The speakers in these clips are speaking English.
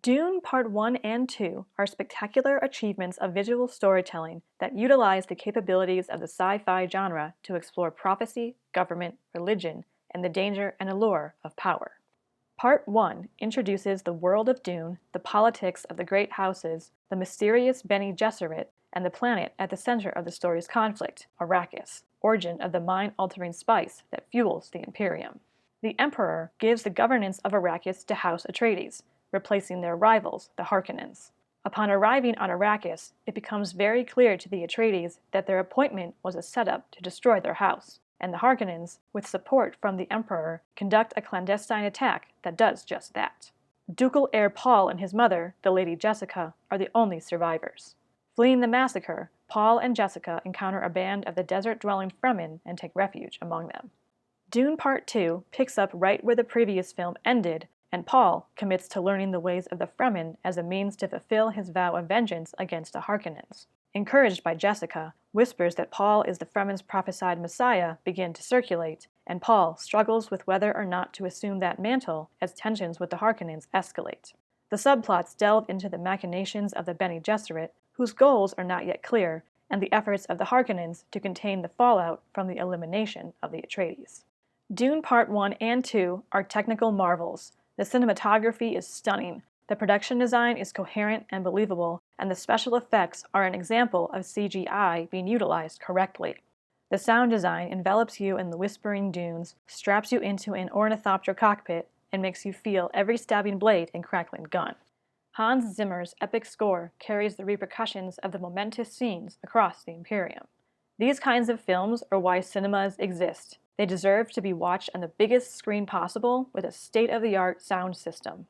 Dune Part 1 and 2 are spectacular achievements of visual storytelling that utilize the capabilities of the sci-fi genre to explore prophecy, government, religion, and the danger and allure of power. Part 1 introduces the world of Dune, the politics of the great houses, the mysterious Bene Gesserit, and the planet at the center of the story's conflict, Arrakis, origin of the mind-altering spice that fuels the Imperium. The Emperor gives the governance of Arrakis to House Atreides, replacing their rivals, the Harkonnens. Upon arriving on Arrakis, it becomes very clear to the Atreides that their appointment was a setup to destroy their house, and the Harkonnens, with support from the Emperor, conduct a clandestine attack that does just that. Ducal heir Paul and his mother, the Lady Jessica, are the only survivors. Fleeing the massacre, Paul and Jessica encounter a band of the desert-dwelling Fremen and take refuge among them. Dune Part 2 picks up right where the previous film ended, and Paul commits to learning the ways of the Fremen as a means to fulfill his vow of vengeance against the Harkonnens. Encouraged by Jessica, whispers that Paul is the Fremen's prophesied messiah begin to circulate, and Paul struggles with whether or not to assume that mantle as tensions with the Harkonnens escalate. The subplots delve into the machinations of the Bene Gesserit, whose goals are not yet clear, and the efforts of the Harkonnens to contain the fallout from the elimination of the Atreides. Dune Part 1 and 2 are technical marvels. The cinematography is stunning, the production design is coherent and believable, and the special effects are an example of CGI being utilized correctly. The sound design envelops you in the whispering dunes, straps you into an ornithopter cockpit, and makes you feel every stabbing blade and crackling gun. Hans Zimmer's epic score carries the repercussions of the momentous scenes across the Imperium. These kinds of films are why cinemas exist. They deserve to be watched on the biggest screen possible with a state-of-the-art sound system.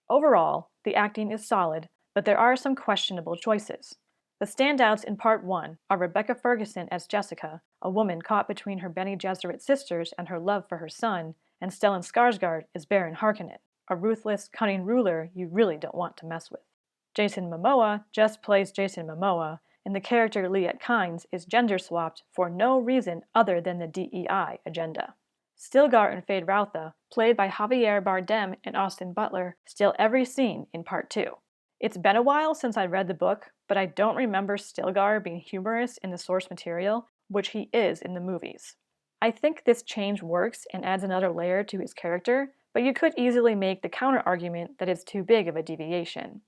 Overall, the acting is solid, but there are some questionable choices. The standouts in Part 1 are Rebecca Ferguson as Jessica, a woman caught between her Bene Gesserit sisters and her love for her son, and Stellan Skarsgård as Baron Harkonnen, a ruthless, cunning ruler you really don't want to mess with. Jason Momoa just plays Jason Momoa, and the character Liet Kynes is gender-swapped for no reason other than the DEI agenda. Stilgar and Feyd-Rautha, played by Javier Bardem and Austin Butler, steal every scene in Part 2. It's been a while since I read the book, but I don't remember Stilgar being humorous in the source material, which he is in the movies. I think this change works and adds another layer to his character, but you could easily make the counter-argument that it's too big of a deviation.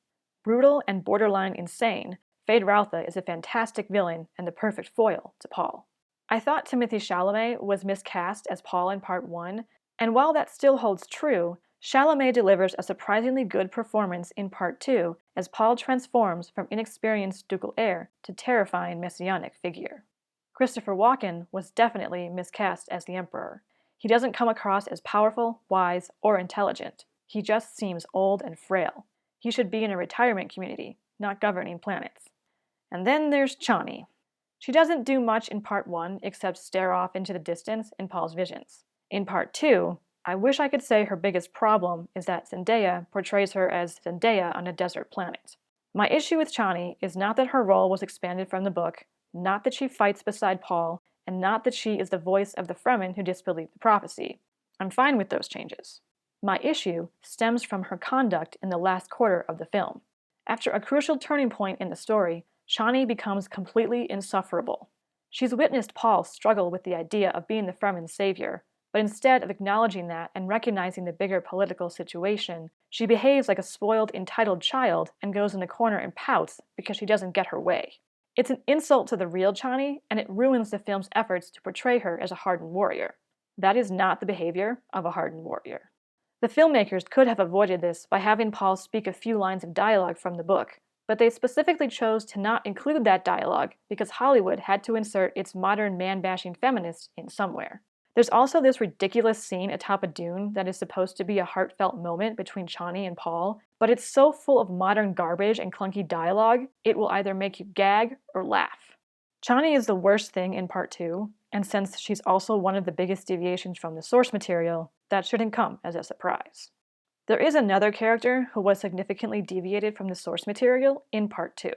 Brutal and borderline insane, Feyd-Rautha is a fantastic villain and the perfect foil to Paul. I thought Timothée Chalamet was miscast as Paul in Part 1, and while that still holds true, Chalamet delivers a surprisingly good performance in Part 2 as Paul transforms from inexperienced ducal heir to terrifying messianic figure. Christopher Walken was definitely miscast as the Emperor. He doesn't come across as powerful, wise, or intelligent. He just seems old and frail. He should be in a retirement community, not governing planets. And then there's Chani. She doesn't do much in Part 1 except stare off into the distance in Paul's visions. In Part 2, I wish I could say her biggest problem is that Zendaya portrays her as Zendaya on a desert planet. My issue with Chani is not that her role was expanded from the book, not that she fights beside Paul, and not that she is the voice of the Fremen who disbelieve the prophecy. I'm fine with those changes. My issue stems from her conduct in the last quarter of the film. After a crucial turning point in the story, Chani becomes completely insufferable. She's witnessed Paul struggle with the idea of being the Fremen's savior, but instead of acknowledging that and recognizing the bigger political situation, she behaves like a spoiled, entitled child and goes in the corner and pouts because she doesn't get her way. It's an insult to the real Chani, and it ruins the film's efforts to portray her as a hardened warrior. That is not the behavior of a hardened warrior. The filmmakers could have avoided this by having Paul speak a few lines of dialogue from the book, but they specifically chose to not include that dialogue because Hollywood had to insert its modern man-bashing feminist in somewhere. There's also this ridiculous scene atop a dune that is supposed to be a heartfelt moment between Chani and Paul, but it's so full of modern garbage and clunky dialogue, it will either make you gag or laugh. Chani is the worst thing in Part 2, and since she's also one of the biggest deviations from the source material, that shouldn't come as a surprise. There is another character who was significantly deviated from the source material in Part 2.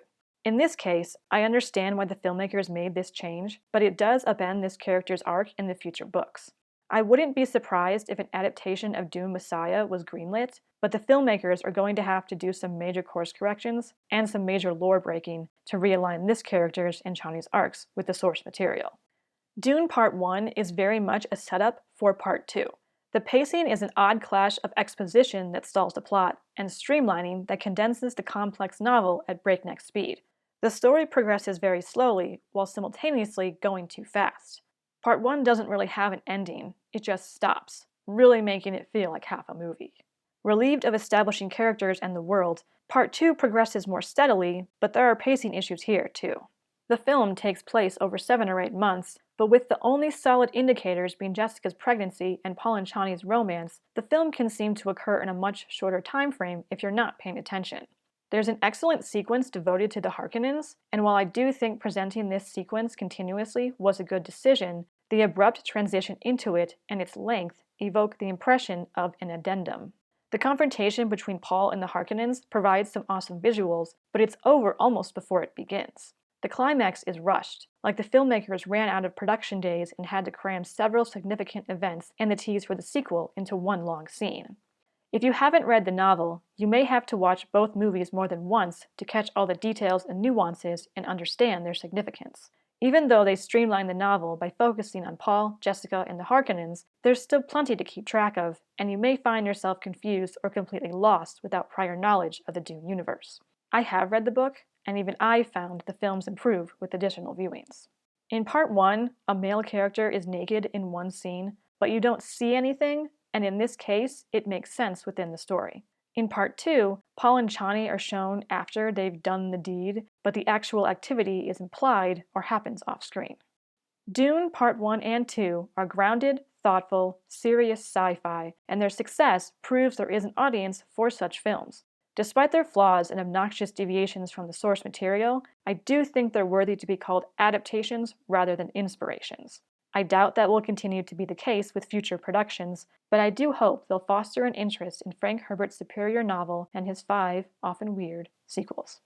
In this case, I understand why the filmmakers made this change, but it does upend this character's arc in the future books. I wouldn't be surprised if an adaptation of Dune Messiah was greenlit, but the filmmakers are going to have to do some major course corrections and some major lore breaking to realign this character's and Chani's arcs with the source material. Dune Part 1 is very much a setup for Part 2. The pacing is an odd clash of exposition that stalls the plot and streamlining that condenses the complex novel at breakneck speed. The story progresses very slowly while simultaneously going too fast. Part 1 doesn't really have an ending, it just stops, really making it feel like half a movie. Relieved of establishing characters and the world, Part 2 progresses more steadily, but there are pacing issues here too. The film takes place over 7 or 8 months, but with the only solid indicators being Jessica's pregnancy and Paul and Chani's romance, the film can seem to occur in a much shorter time frame if you're not paying attention. There's an excellent sequence devoted to the Harkonnens, and while I do think presenting this sequence continuously was a good decision, the abrupt transition into it and its length evoke the impression of an addendum. The confrontation between Paul and the Harkonnens provides some awesome visuals, but it's over almost before it begins. The climax is rushed, like the filmmakers ran out of production days and had to cram several significant events and the tease for the sequel into one long scene. If you haven't read the novel, you may have to watch both movies more than once to catch all the details and nuances and understand their significance. Even though they streamline the novel by focusing on Paul, Jessica, and the Harkonnens, there's still plenty to keep track of, and you may find yourself confused or completely lost without prior knowledge of the Dune universe. I have read the book, and even I found the films improve with additional viewings. In Part 1, a male character is naked in one scene, but you don't see anything, and in this case, it makes sense within the story. In Part 2, Paul and Chani are shown after they've done the deed, but the actual activity is implied or happens off-screen. Dune Part 1 and 2 are grounded, thoughtful, serious sci-fi, and their success proves there is an audience for such films. Despite their flaws and obnoxious deviations from the source material, I do think they're worthy to be called adaptations rather than inspirations. I doubt that will continue to be the case with future productions, but I do hope they'll foster an interest in Frank Herbert's superior novel and his 5, often weird, sequels.